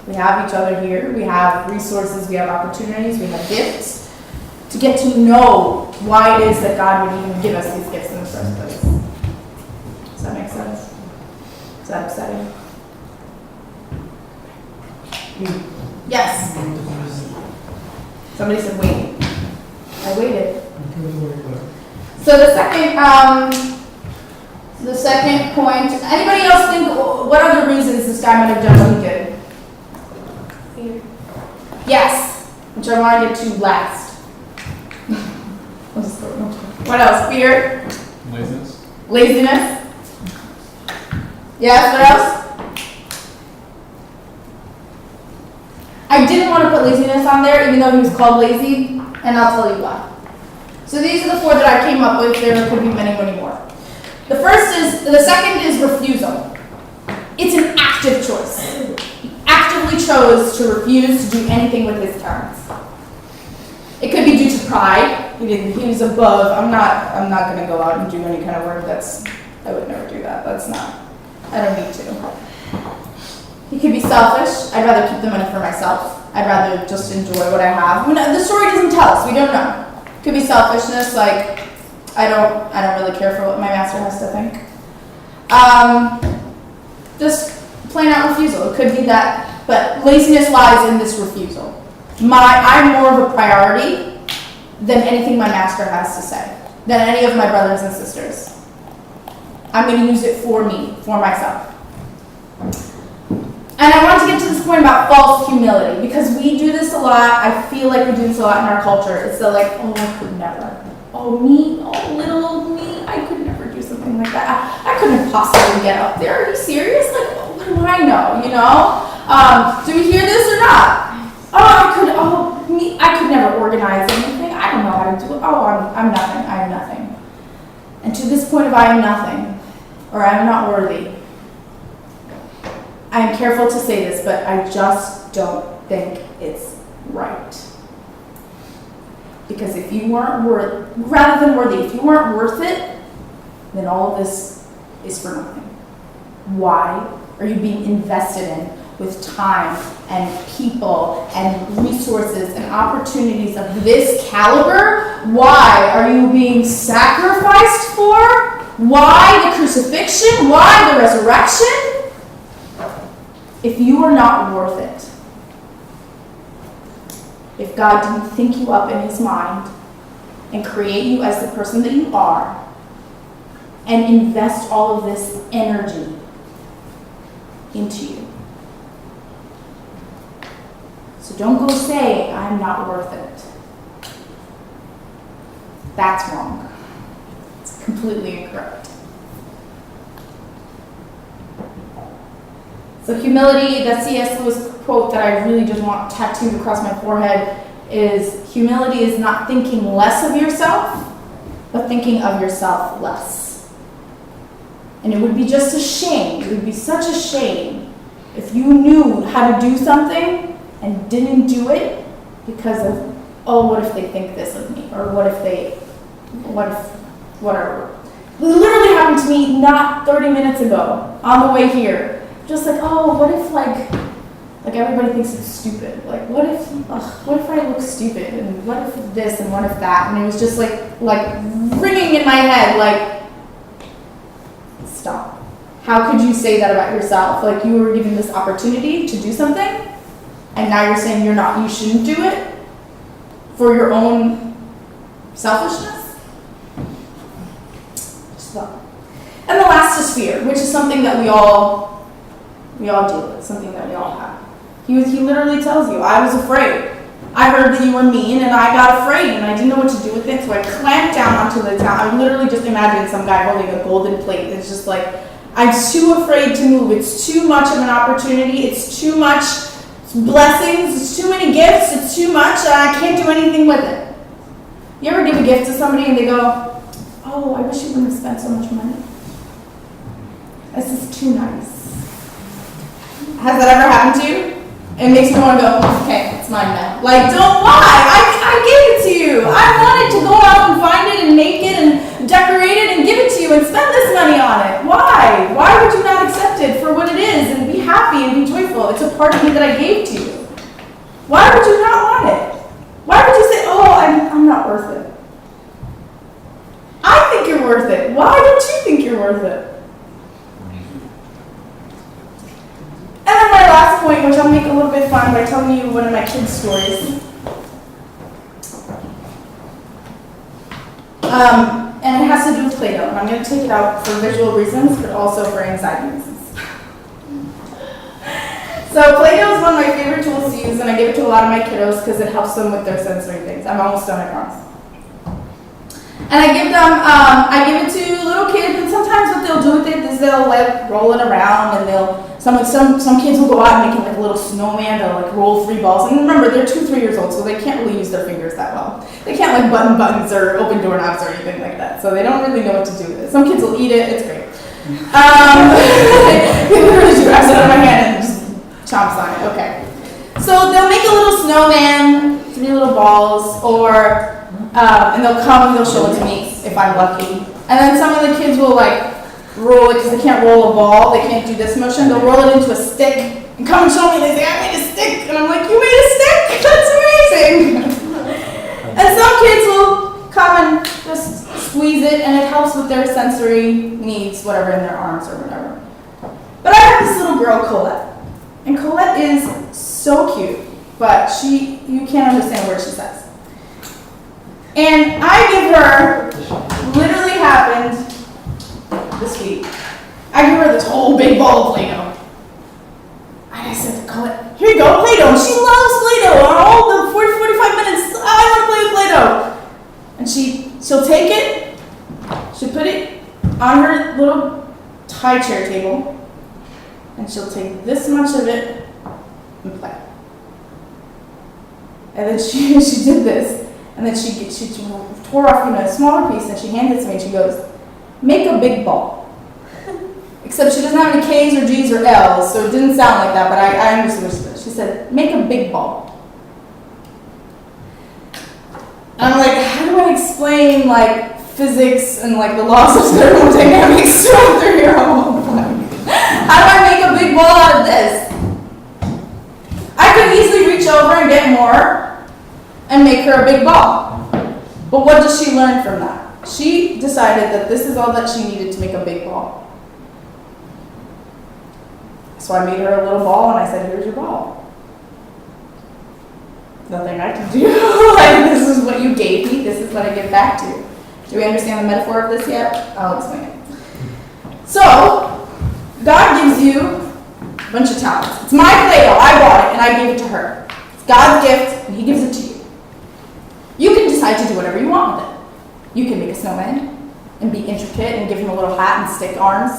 We have each other here. We have resources. We have opportunities. We have gifts to get to know why it is that God would even give us these gifts in the first place. Does that make sense? Is that upsetting? Yes. Somebody said wait. I waited. So the second point. Anybody else think what other reasons this guy might have done what he did? Fear. Yes, which I want to get to last. What else? Fear. Laziness. Laziness. Yes. What else? I didn't want to put laziness on there, even though he was called lazy, and I'll tell you why. So these are the 4 that I came up with. There could be many, many more. The second is refusal. It's an active choice. He actively chose to refuse to do anything with his talents. It could be due to pride. He was above. I'm not going to go out and do any kind of work I would never do that. I don't need to. He could be selfish. I'd rather keep the money for myself. I'd rather just enjoy what I have. The story doesn't tell us. We don't know. It could be selfishness, like I don't really care for what my master has to think. Just plain out refusal. It could be that, but laziness lies in this refusal. I'm more of a priority than anything my master has to say, than any of my brothers and sisters. I'm going to use it for me, for myself. And I want to get to this point about false humility, because we do this a lot. I feel like we do this a lot in our culture. It's the like, oh, I could never. Oh, me, oh, little old me, I could never do something like that. I couldn't possibly get up there. Are you serious? Like, what do I know, you know? Do we hear this or not? I could never organize anything. I don't know how to do it. I'm nothing. I am nothing. And to this point of I am nothing, or I am not worthy, I am careful to say this, but I just don't think it's right. Because if you weren't rather than worthy, if you weren't worth it, then all of this is for nothing. Why are you being invested in with time and people and resources and opportunities of this caliber? Why are you being sacrificed for? Why the crucifixion? Why the resurrection? If you are not worth it, if God didn't think you up in his mind and create you as the person that you are and invest all of this energy into you. So don't go say, I'm not worth it. That's wrong. It's completely incorrect. So humility, that C.S. Lewis quote that I really just want tattooed across my forehead is, humility is not thinking less of yourself, but thinking of yourself less. And it would be just a shame, it would be such a shame if you knew how to do something and didn't do it because of, what if they think this of me? Or whatever. It literally happened to me not 30 minutes ago on the way here. Just like, what if like everybody thinks it's stupid? Like, what if I look stupid? And what if this and what if that? And it was just like ringing in my head, like, stop. How could you say that about yourself? Like, you were given this opportunity to do something, and now you're saying you shouldn't do it for your own selfishness? Just thought. And the last is fear, which is something that we all deal with, something that we all have. He literally tells you, I was afraid. I heard that you were mean, and I got afraid, and I didn't know what to do with it, so I clamped down onto the town. I literally just imagined some guy holding a golden plate. It's just like, I'm too afraid to move. It's too much of an opportunity. It's too much blessings. It's too many gifts. It's too much, and I can't do anything with it. You ever give a gift to somebody, and they go, I wish you wouldn't have spent so much money. This is too nice. Has that ever happened to you? It makes me want to go, okay, it's mine now. Like, don't lie. I gave it to you. I wanted to go out and find it and make it and decorate it and give it to you and spend this money on it. Why? Why would you not accept it for telling you one of my kids' stories. And it has to do with Play-Doh. And I'm going to take it out for visual reasons, but also for anxiety reasons. So Play-Doh is one of my favorite tools to use, and I give it to a lot of my kiddos because it helps them with their sensory things. I'm almost done, I promise. And I give it to little kids, and sometimes what they'll do with it is they'll like roll it around, and some kids will go out and make it like a little snowman. They'll like roll 3 balls, and remember they're 2, 3 years old, so they can't really use their fingers that well. They can't like button buttons or open doorknobs or anything like that, so they don't really know what to do with it. Some kids will eat it; it's great. They literally just grabs it out of my hand and just chomps on it. Okay, so they'll make a little snowman, 3 little balls, or and they'll come and they'll show it to me if I'm lucky. And then some of the kids will like roll it because they can't roll a ball. They can't do this motion. They'll roll it into a stick and come and show me. They say, I made a stick. And I'm like, you made a stick? That's amazing. And some kids will come and just squeeze it, and it helps with their sensory needs, whatever, in their arms or whatever. But I have this little girl, Colette. And Colette is so cute, but you can't understand a word she says. And I give her, literally happened this week, I give her this whole big ball of Play-Doh. And I said to Colette, here you go, Play-Doh. And she loves Play-Doh. All the 40, 45 minutes, I want to play with Play-Doh. And she'll take it, she'll put it on her little high chair table, and she'll take this much of it and play. And then she did this. And then she tore off a smaller piece, and she handed it to me, and she goes, make a big ball. Except she doesn't have any K's or G's or L's, so it didn't sound like that, but I understood what she said. She said, make a big ball. And I'm like, how do I explain like physics and like the laws of thermodynamics to a 3-year-old? How do I make a big ball out of this? I could easily reach over and get more and make her a big ball. But what does she learn from that? She decided that this is all that she needed to make a big ball. So I made her a little ball, and I said, here's your ball. Nothing I can do. Like, this is what you gave me, this is what I give back to you. Do we understand the metaphor of this yet? I'll explain it. So, God gives you a bunch of talents. It's my Play-Doh, I bought it, and I gave it to her. It's God's gift, and He gives it to you. You can decide to do whatever you want with it. You can make a snowman and be intricate and give him a little hat and stick arms.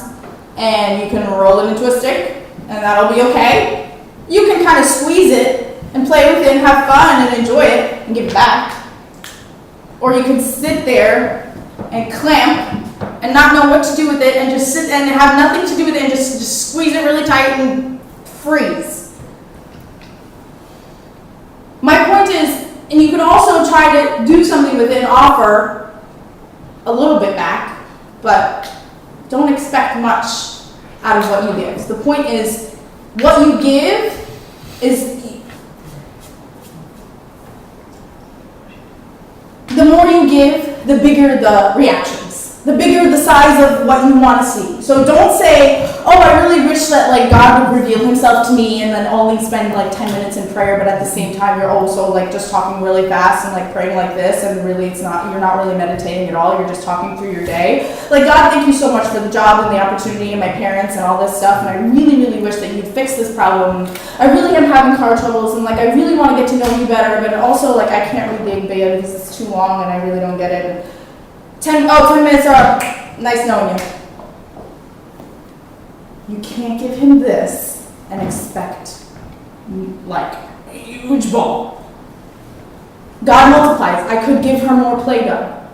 And you can roll it into a stick, and that'll be okay. You can kind of squeeze it and play with it and have fun and enjoy it and give it back. Or you can sit there and clamp and not know what to do with it and just sit and have nothing to do with it and just squeeze it really tight and freeze. My point is, and you can also try to do something with it and offer a little bit back, but don't expect much out of what you give. So the point is, what you give is, the more you give, the bigger the reactions, the bigger the size of what you want to see. So don't say, oh, I really wish that like God would reveal himself to me and then only spend like 10 minutes in prayer, but at the same time you're also like just talking really fast and like praying like this, and really you're not really meditating at all, you're just talking through your day. Like, God, thank you so much for the job and the opportunity and my parents and all this stuff, and I really, really wish that you'd fix this problem. I really am having car troubles, and like I really want to get to know you better, but also like I can't read Big Beta because it's too long and I really don't get it. 10 minutes are up. Nice knowing you. You can't give him this and expect like a huge ball. God multiplies. I could give her more Play-Doh.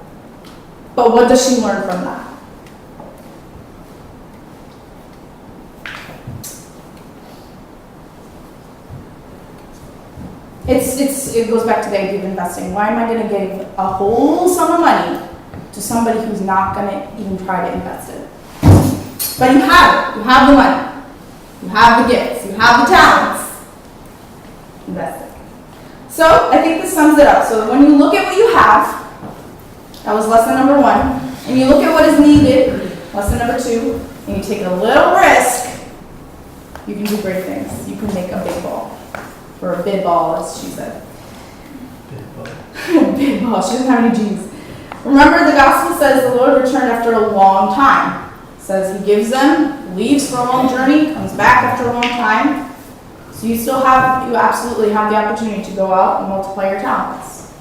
But what does she learn from that? It goes back to the idea of investing. Why am I going to give a whole sum of money to somebody who's not going to even try to invest it? But you have it. You have the money. You have the gifts. You have the talents. Invest it. So I think this sums it up. So when you look at what you have, that was lesson number 1, and you look at what is needed, lesson number 2, and you take a little risk, you can do great things. You can make a big ball. or a bid ball, as she said. Bid ball. She doesn't have any G's. Remember, the gospel says the Lord returned after a long time. It says he gives them, leaves for a long journey, comes back after a long time. So you absolutely have the opportunity to go out and multiply your talents.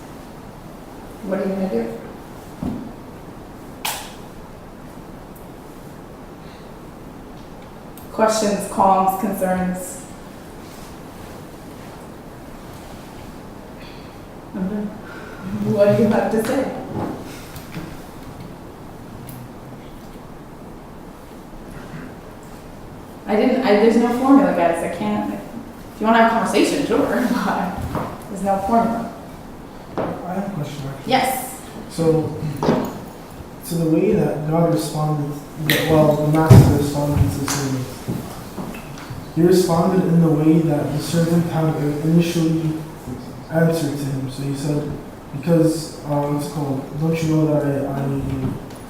What are you going to do? Questions, qualms, concerns? What do you have to say? There's no formula, guys. I can't. If you want to have a conversation, sure, but there's no formula. I have a question actually. Yes. So the way that God responded, the master responded to the servant, he responded in the way that the servant had initially answered to him. So he said, because, what's it called, don't you know that I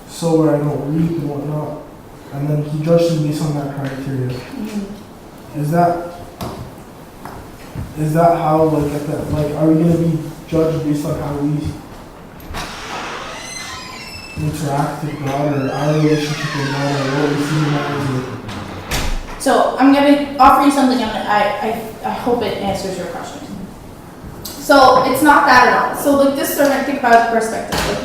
sow where I don't reap and whatnot? And then he judged him based on that criteria. Mm-hmm. Is that how, are we going to be judged based on how we interact with God, or our relationship with God, or what we see in God? So I'm going to offer you something, and I hope it answers your question. So it's not that at all. So like this servant, think about the perspective. Like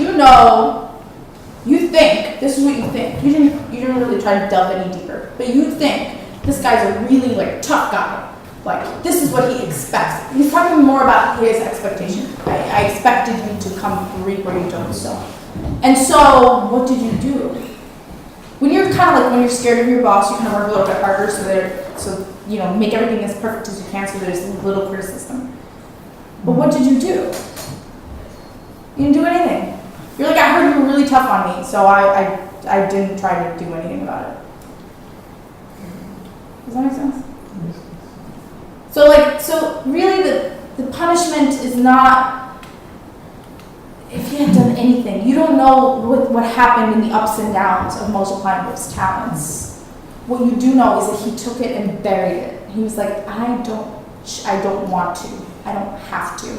you think, this is what you think. You didn't really try to delve any deeper, but you think this guy's a really tough guy. Like this is what he expects. He's talking more about his expectation. I expected you to come reap where you don't sow. And so what did you do? When you're when you're scared of your boss, you kind of work a little bit harder so make everything as perfect as you can so there's little criticism. But what did you do? You didn't do anything. You're like, I heard you were really tough on me, so I didn't try to do anything about it. Does that make sense? So really the punishment is not if you had done anything. You don't know what happened in the ups and downs of multiplying those talents. What you do know is that he took it and buried it. He was like, I don't want to. I don't have to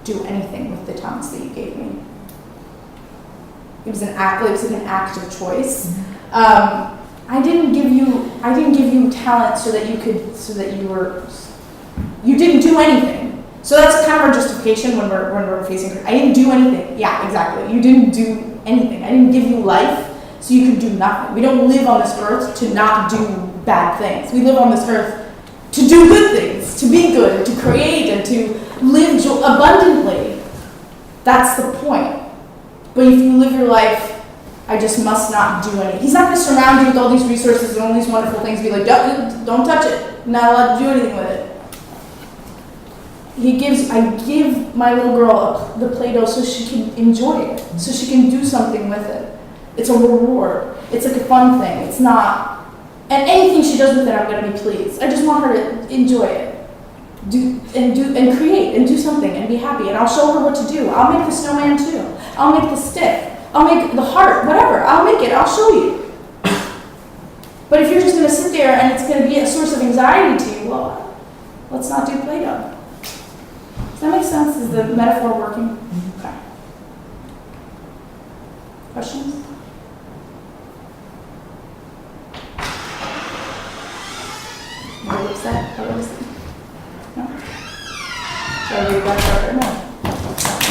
do anything with the talents that you gave me. It was an act. It was an act of choice. I didn't give you talent so that you didn't do anything. So that's kind of our justification when we're facing. I didn't do anything. Yeah, exactly. You didn't do anything. I didn't give you life so you could do nothing. We don't live on this earth to not do bad things. We live on this earth to do good things, to be good, to create, and to live abundantly. That's the point. But if you live your life, I just must not do anything. He's not going to surround you with all these resources and all these wonderful things and be like, don't touch it. Not allowed to do anything with it. I give my little girl the Play-Doh so she can enjoy it, so she can do something with it. It's a reward. It's like a fun thing. It's not, and anything she does with it, I'm going to be pleased. I just want her to enjoy it, and create and do something and be happy. And I'll show her what to do. I'll make the snowman too. I'll make the stick. I'll make the heart. Whatever. I'll make it. I'll show you. But if you're just going to sit there and it's going to be a source of anxiety to you, well, let's not do Play-Doh. Does that make sense? Is the metaphor working? Okay. Questions? Are you upset? No? Shall I read that further? No.